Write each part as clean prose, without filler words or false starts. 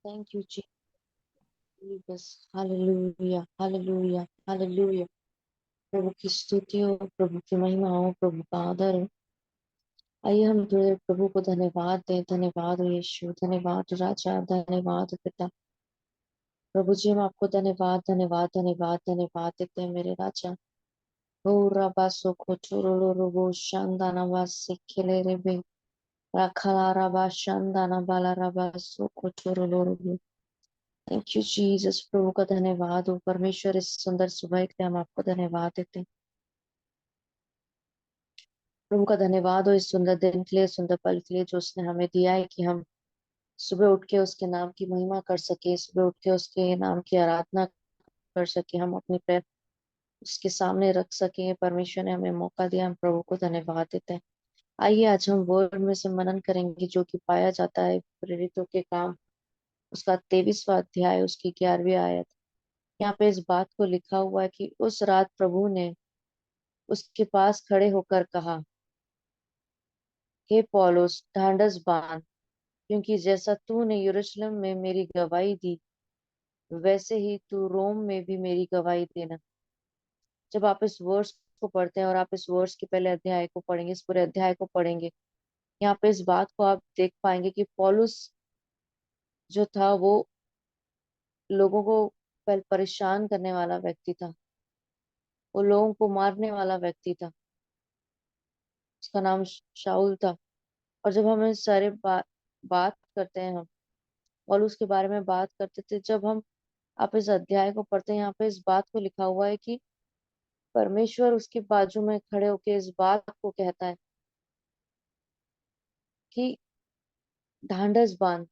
Thank you Jesus. Hallelujah, hallelujah, hallelujah. प्रभु की स्तुति हो, प्रभु की महिमा हो, प्रभु का आदर हो। आइए हम थोड़ी देर प्रभु को धन्यवाद दें। धन्यवाद हो यीशु, धन्यवाद हो राजा, धन्यवाद हो पिता। प्रभु जी, हम आपको धन्यवाद धन्यवाद धन्यवाद धन्यवाद देते हैं मेरे राजा। हो रबा सो खोचुरो रोबो शांदाना वासे खेले रेबे राखाला रबा शांदाना बाला रबा सो खोचुरो रोबो। Thank you Jesus. प्रभु का धन्यवाद हो परमेश्वर, इस सुंदर सुबह के लिए हम आपको धन्यवाद देते हैं। प्रभु का धन्यवाद हो इस सुंदर दिन के लिए, सुंदर पल के लिए जो उसने हमें दिया है कि हम सुबह उठ के उसके नाम की महिमा कर सके, सुबह उठ के उसके नाम की आराधना कर सके, हम अपने पैर उसके सामने रख सके। परमेश्वर ने हमें मौका दिया, हम प्रभु को धन्यवाद देते हैं। आइए आज हम वर्ड में से मनन करेंगे जो कि पाया जाता है प्रेरितों के काम, उसका 23वां अध्याय, उसकी 11वीं आयत। यहाँ पे इस बात को लिखा हुआ है कि उस रात प्रभु ने उसके पास खड़े होकर कहा, हे पौलुस, ढांढस बांध, क्योंकि जैसा तूने यरूशलेम में मेरी गवाही दी, वैसे ही तू रोम में भी मेरी गवाही देना। जब आप इस वर्ष को पढ़ते हैं और आप इस वर्ष के पहले अध्याय को पढ़ेंगे, इस पूरे अध्याय को पढ़ेंगे, यहाँ पे इस बात को आप देख पाएंगे कि पौलुस जो था वो लोगों को परेशान करने वाला व्यक्ति था, वो लोगों को मारने वाला व्यक्ति था। उसका नाम शाऊल था। और जब हम इस सारे बात करते हैं, हम पौलुस के बारे में बात करते थे, जब हम आप इस अध्याय को पढ़ते हैं, यहाँ पे इस बात को लिखा हुआ है कि परमेश्वर उसके बाजू में खड़े होके इस बात को कहता है कि ढांढस बांध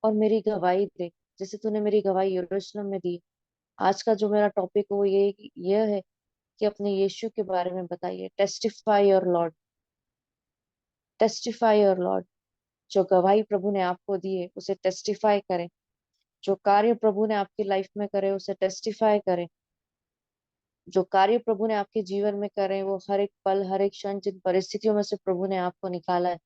और मेरी गवाही दे, जैसे तूने मेरी गवाही यरूशलेम में दी। आज का जो मेरा टॉपिक है वो ये है कि अपने यीशु के बारे में बताइए। Testify your Lord, testify your Lord. जो गवाही प्रभु ने आपको दी है उसे टेस्टिफाई करें। जो कार्य प्रभु ने आपकी लाइफ में करे उसे टेस्टिफाई करें। जो कार्य प्रभु ने आपके जीवन में करे, वो हर एक पल, हर एक क्षण, जिन परिस्थितियों में से प्रभु ने आपको निकाला है,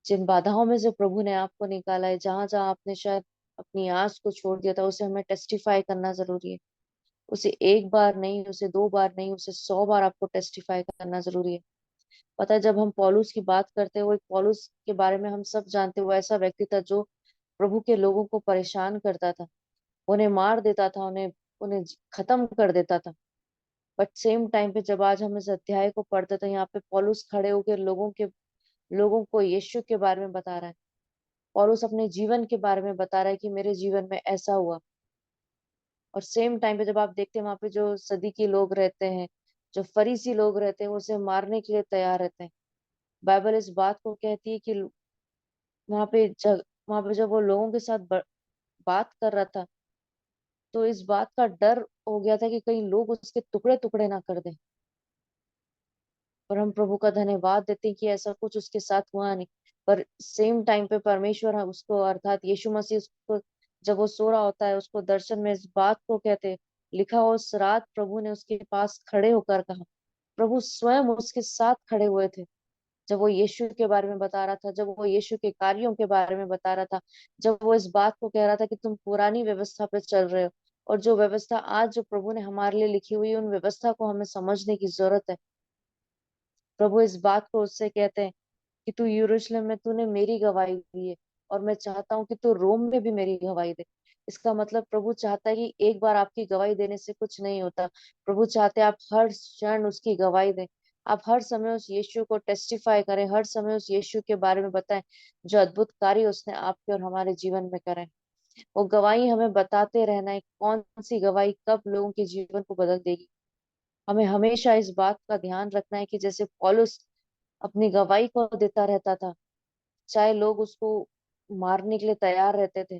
जिन बाधाओं में से प्रभु ने आपको निकाला है, जहां जहां आपने शायद अपनी आस को छोड़ दिया था, उसे हमें टेस्टिफाई करना जरूरी है। उसे एक बार नहीं, उसे दो बार नहीं, उसे 100 बार आपको टेस्टिफाई करना जरूरी है। पता है, जब हम पौलुस की बात करते हैं, वो एक पौलुस के बारे में हम सब जानते हैं, वो ऐसा व्यक्ति था जो प्रभु के लोगों को परेशान करता था, उन्हें मार देता था, उन्हें उन्हें खत्म कर देता था। बट सेम टाइम पे जब आज हम इस अध्याय को पढ़ते तो यहाँ पे पौलुस खड़े होकर लोगों को यीशु के बारे में बता रहा है। पौलुस अपने जीवन के बारे में बता रहा है कि मेरे जीवन में ऐसा हुआ। और सेम टाइम पे जब आप देखते हैं वहां पे जो सदीकी लोग रहते हैं, जो फरीसी लोग रहते हैं, वो उसे मारने के लिए तैयार रहते हैं। बाइबल इस बात को कहती है कि वहां पे जब वो लोगों के साथ बात कर रहा था, तो इस बात का डर हो गया था कि कहीं लोग उसके टुकड़े टुकड़े ना कर दें। पर हम प्रभु का धन्यवाद देते हैं कि ऐसा कुछ उसके साथ हुआ नहीं। पर सेम टाइम पे परमेश्वर है उसको, अर्थात यीशु मसीह उसको, जब वो सो रहा होता है, उसको दर्शन में इस बात को कहते, लिखा हो उस रात प्रभु ने उसके पास खड़े होकर कहा। प्रभु स्वयं उसके साथ खड़े हुए थे जब वो यीशु के बारे में बता रहा था, जब वो यीशु के कार्यों के बारे में बता रहा था, जब वो इस बात को कह रहा था कि तुम पुरानी व्यवस्था पे चल रहे हो, और जो व्यवस्था आज जो प्रभु ने हमारे लिए लिखी हुई है, उन व्यवस्था को हमें समझने की जरूरत है। प्रभु इस बात को उससे कहते हैं कि तू यरूशलेम में तूने मेरी गवाही दी है, और मैं चाहता हूँ कि तू रोम में भी मेरी गवाही दे। इसका मतलब प्रभु चाहता है कि एक बार आपकी गवाही देने से कुछ नहीं होता। प्रभु चाहते हैं आप हर क्षण उसकी गवाही दें। आप हर समय उस यीशु को टेस्टिफाई करें, हर समय उस यीशु के बारे में बताएं जो अद्भुत कार्य उसने आपके और हमारे जीवन में करे। वो गवाही हमें बताते रहना है, कौन सी गवाही कब लोगों के जीवन को बदल देगी। हमें हमेशा इस बात का ध्यान रखना है कि जैसे पौलुस अपनी गवाही को देता रहता था, चाहे लोग उसको मारने के लिए तैयार रहते थे,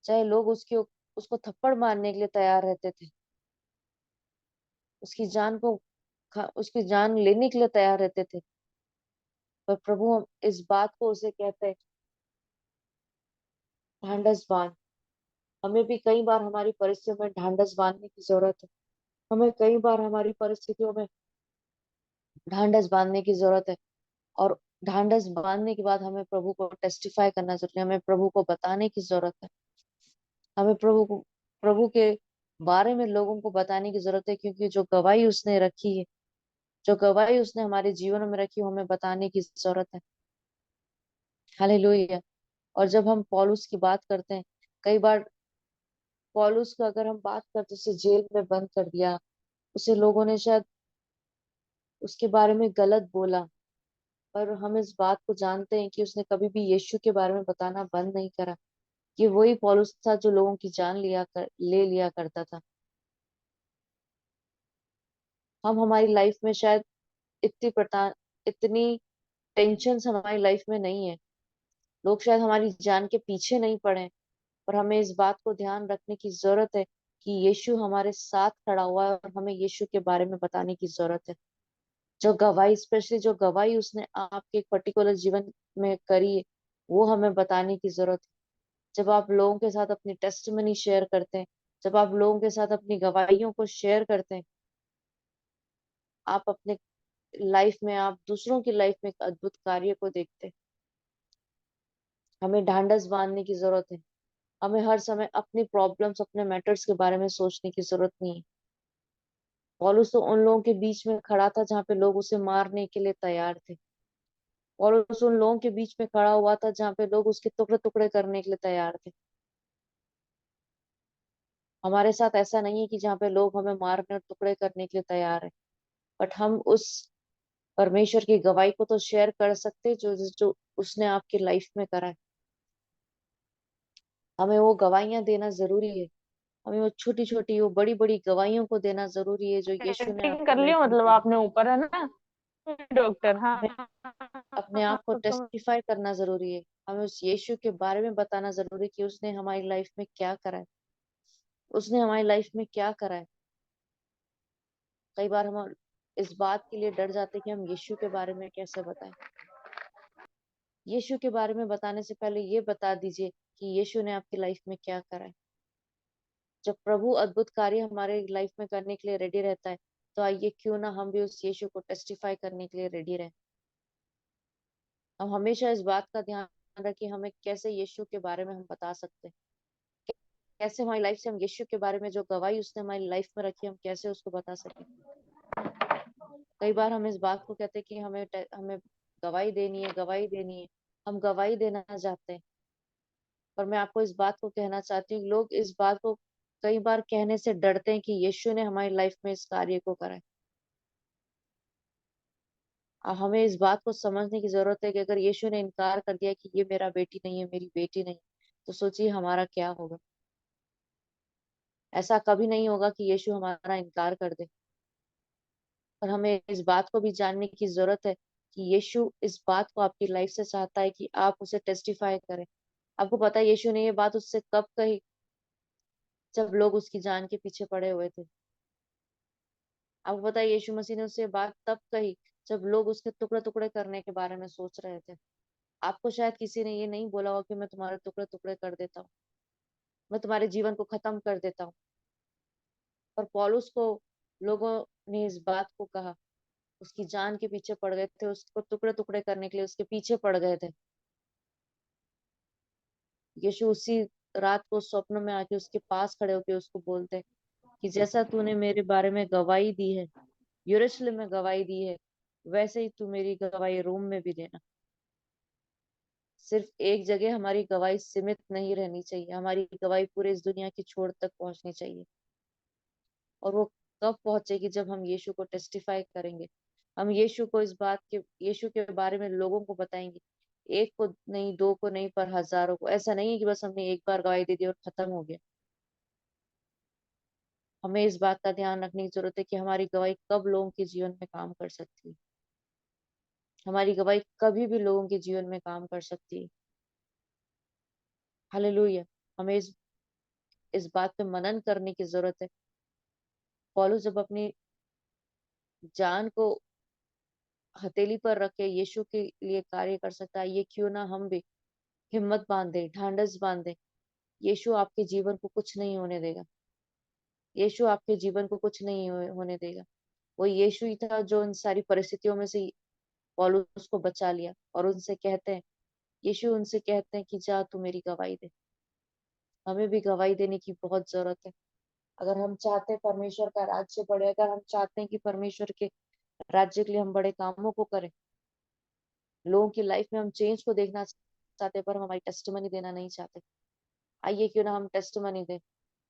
चाहे लोग उसको थप्पड़ मारने के लिए तैयार रहते थे, उसकी जान को उसकी जान लेने के लिए तैयार रहते थे, पर प्रभु हम इस बात को उसे कहते हैं, ढांढस बांध। हमें भी कई बार हमारी परिस्थितियों में ढांढस बांधने की जरूरत है। हमें कई बार हमारी परिस्थितियों में ढांढस बांधने की जरूरत है। और ढांढस बांधने के बाद हमें प्रभु को टेस्टिफाई करना जरूरी है, हमें प्रभु को बताने की जरूरत है। हमें प्रभु के बारे में लोगों को बताने की जरूरत है, क्योंकि जो गवाही उसने रखी है, जो गवाही उसने हमारे जीवन में रखी, वो हमें बताने की जरूरत है। हालेलुया। और जब हम पौलुस की बात करते हैं, कई बार पौलुस को अगर हम बात करते, उसे जेल में बंद कर दिया, उसे लोगों ने शायद उसके बारे में गलत बोला, पर हम इस बात को जानते हैं कि उसने कभी भी यीशु के बारे में बताना बंद नहीं करा। ये वही पौलुस था जो लोगों की जान ले लिया करता था। हम हमारी लाइफ में शायद इतनी टेंशन हमारी लाइफ में नहीं है, लोग शायद हमारी जान के पीछे नहीं पड़े, पर हमें इस बात को ध्यान रखने की जरूरत है कि यीशु हमारे साथ खड़ा हुआ है, और हमें यीशु के बारे में बताने की जरूरत है। जो गवाही, स्पेशली जो गवाही उसने आपके एक पर्टिकुलर जीवन में करी है, वो हमें बताने की जरूरत है। जब आप लोगों के साथ अपनी टेस्टिमनी शेयर करते हैं, जब आप लोगों के साथ अपनी गवाहियों को शेयर करते हैं, आप अपने लाइफ में, आप दूसरों की लाइफ में एक अद्भुत कार्य को देखते हैं। हमें ढांढस बांधने की जरूरत है। हमें हर समय अपनी प्रॉब्लम्स, अपने मैटर्स के बारे में सोचने की जरूरत नहीं है। पौलुस तो उन लोगों के बीच में खड़ा था जहाँ पे लोग उसे मारने के लिए तैयार थे। पौलुस उन लोगों के बीच में खड़ा हुआ था जहाँ पे लोग उसके टुकड़े टुकड़े करने के लिए तैयार थे। हमारे साथ ऐसा नहीं है कि जहाँ पे लोग हमें मारने और टुकड़े करने के लिए तैयार है, बट हम उस परमेश्वर की गवाही को तो शेयर कर सकते हैं जो जो उसने आपकी लाइफ में करा है। हमें वो गवाहियां देना जरूरी है। हमें वो छोटी छोटी, वो बड़ी बड़ी गवाहियों को देना जरूरी है जो यीशु ने एडिटिंग आपकी कर लाइफ लियो में मतलब करी। आपने ऊपर, है ना डॉक्टर? हाँ हमें अपने आप को तो टेस्टिफाई करना जरूरी है। हमें उस यीशु के बारे में बताना जरूरी है कि उसने हमारी लाइफ में क्या करा है, उसने हमारी लाइफ में क्या करा है। कई बार हम इस बात के लिए डर जाते हैं कि हम यीशु के बारे में कैसे बताएं। यीशु के बारे में बताने से पहले ये बता दीजिए कि यीशु ने आपकी लाइफ में क्या करा है। जब प्रभु अद्भुत कार्य हमारे लाइफ में करने के लिए रेडी रहता है, तो आइए क्यों ना हम भी उस यीशु को टेस्टिफाई करने के लिए रेडी रहें। हम हमेशा इस बात का ध्यान रखें, हमें कैसे यीशु के बारे में हम बता सकते हैं, कैसे हमारी लाइफ से हम यीशु के बारे में जो गवाही उसने हमारी लाइफ में रखी, हम कैसे उसको बता सके। कई बार हम इस बात को कहते हैं कि हमें गवाही देनी है, गवाही देनी है। हम गवाही देना चाहते हैं, पर मैं आपको इस बात को कहना चाहती हूँ, लोग इस बात को कई बार कहने से डरते हैं कि यीशु ने हमारी लाइफ में इस कार्य को करा है। हमें इस बात को समझने की जरूरत है कि अगर यीशु ने इनकार कर दिया कि ये मेरा बेटी नहीं है, मेरी बेटी नहीं, तो सोचिए हमारा क्या होगा। ऐसा कभी नहीं होगा कि यीशु हमारा इनकार कर दे। और हमें इस बात को भी जानने की जरूरत है कि यीशु इस बात को आपकी लाइफ से चाहता है कि आप उसे टेस्टिफाई करें। आपको पता है यीशु ने ये बात उससे कब कही? जब लोग उसकी जान के पीछे पड़े हुए थे। आपको पता है यीशु मसीह ने उससे बात तब कही जब लोग उसके टुकड़े टुकड़े करने के बारे में सोच रहे थे। आपको शायद किसी ने ये नहीं बोला होगा कि मैं तुम्हारे टुकड़े टुकड़े कर देता हूँ, मैं तुम्हारे जीवन को खत्म कर देता हूँ। पर पौलुस को लोगों ने इस बात को कहा, उसकी जान के पीछे पड़ गए थे, उसको टुकड़े टुकड़े करने के लिए उसके पीछे पड़ गए थे। यीशु उसी रात को स्वप्न में आके उसके पास खड़े होके उसको बोलते कि जैसा तूने मेरे बारे में गवाही दी है, यरूशलेम में गवाही दी है, वैसे ही तू मेरी गवाही रोम में भी देना। सिर्फ एक जगह हमारी गवाही सीमित नहीं रहनी चाहिए, हमारी गवाही पूरे इस दुनिया की छोर तक पहुंचनी चाहिए। और वो कब पहुंचेगी? जब हम यीशु को टेस्टिफाई करेंगे। हम यीशु के बारे में लोगों को बताएंगे, एक को नहीं, दो को नहीं, पर हजारों को। ऐसा नहीं है कि बस हमने एक बार गवाही दे दी और खत्म हो गया। हमें इस बात का ध्यान रखने की जरूरत है कि हमारी गवाही कब लोगों के जीवन में काम कर सकती है। हमारी गवाही कभी भी लोगों के जीवन में काम कर सकती है। हालेलुया। हमें इस बात पे मनन करने की जरूरत है। पौलुस जब अपनी जान को हथेली पर रख के यीशु के लिए कार्य कर सकता है, ये क्यों ना हम भी हिम्मत बांधे, ढांढस बांधे। यीशु आपके जीवन को कुछ नहीं होने देगा। यीशु आपके जीवन को कुछ नहीं होने देगा। वो यीशु ही था जो इन सारी परिस्थितियों में से पौलुस को बचा लिया और उनसे कहते हैं, यीशु उनसे कहते हैं कि जा तू मेरी गवाही दे। हमें भी गवाही देने की बहुत जरूरत है। अगर हम चाहते हैं परमेश्वर का राज्य बढ़े, अगर हम चाहते हैं कि परमेश्वर के राज्य के लिए हम बड़े कामों को करें, लोगों की लाइफ में हम चेंज को देखना चाहते हैं, पर हम हमारी टेस्टमनी देना नहीं चाहते। आइए क्यों ना हम टेस्टमनी दें,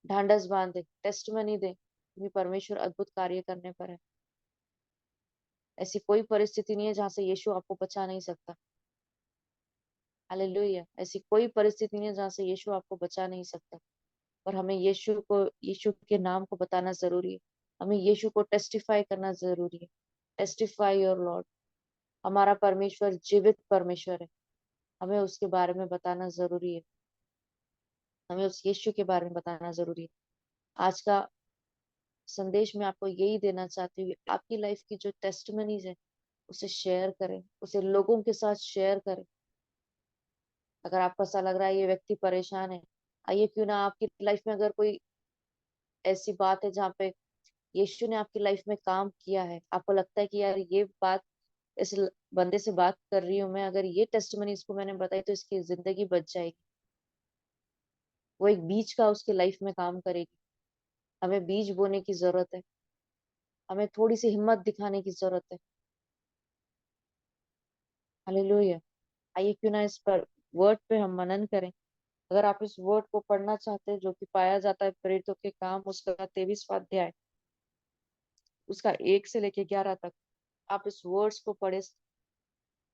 ढांढस बांधे टेस्टमनी दें, क्योंकि परमेश्वर अद्भुत कार्य करने पर है। ऐसी कोई परिस्थिति नहीं है जहां से यीशु आपको बचा नहीं सकता। हालेलुया। ऐसी कोई परिस्थिति नहीं है जहां से यीशु आपको बचा नहीं सकता। पर हमें यीशु के नाम को बताना जरूरी है। हमें यीशु को टेस्टिफाई करना जरूरी है। Testify your Lord. हमारा परमेश्वर जीवित परमेश्वर है। हमें उसके बारे में बताना जरूरी है। हमें उस यीशु के बारे में बताना जरूरी है। आज का संदेश में आपको यही देना चाहती हूँ, आपकी लाइफ की जो टेस्टमनीज है उसे शेयर करें, उसे लोगों के साथ शेयर करें। अगर आपको ऐसा लग रहा है ये व्यक्ति परेशान है, आइए क्यों ना आपकी लाइफ में अगर कोई ऐसी बात है जहाँ पे यीशु ने आपकी लाइफ में काम किया है, आपको लगता है कि यार ये बात इस बंदे से बात कर रही हूँ मैं, अगर ये टेस्टमनी इसको मैंने बताई तो इसकी जिंदगी बच जाएगी। वो एक बीज का उसकी लाइफ में काम करेगी। हमें बीज बोने की जरूरत है। हमें थोड़ी सी हिम्मत दिखाने की जरूरत है। हालेलुया। आइए क्यों ना इस पर वर्ड पे हम मनन करें। अगर आप इस वर्ड को पढ़ना चाहते हैं जो कि पाया जाता है प्रेरितों के काम उसका 23वां अध्याय, उसका 1 से लेके 11 तक, आप इस वर्ड्स को पढ़े,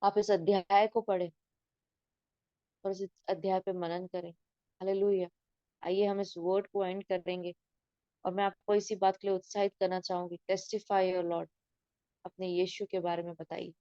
आप इस अध्याय को पढ़े और इस अध्याय पे मनन करें। हालेलुया। आइए हम इस वर्ड को एंड करेंगे और मैं आपको इसी बात के लिए उत्साहित करना चाहूंगी, टेस्टिफाई योर लॉर्ड। अपने यीशु के बारे में बताइए।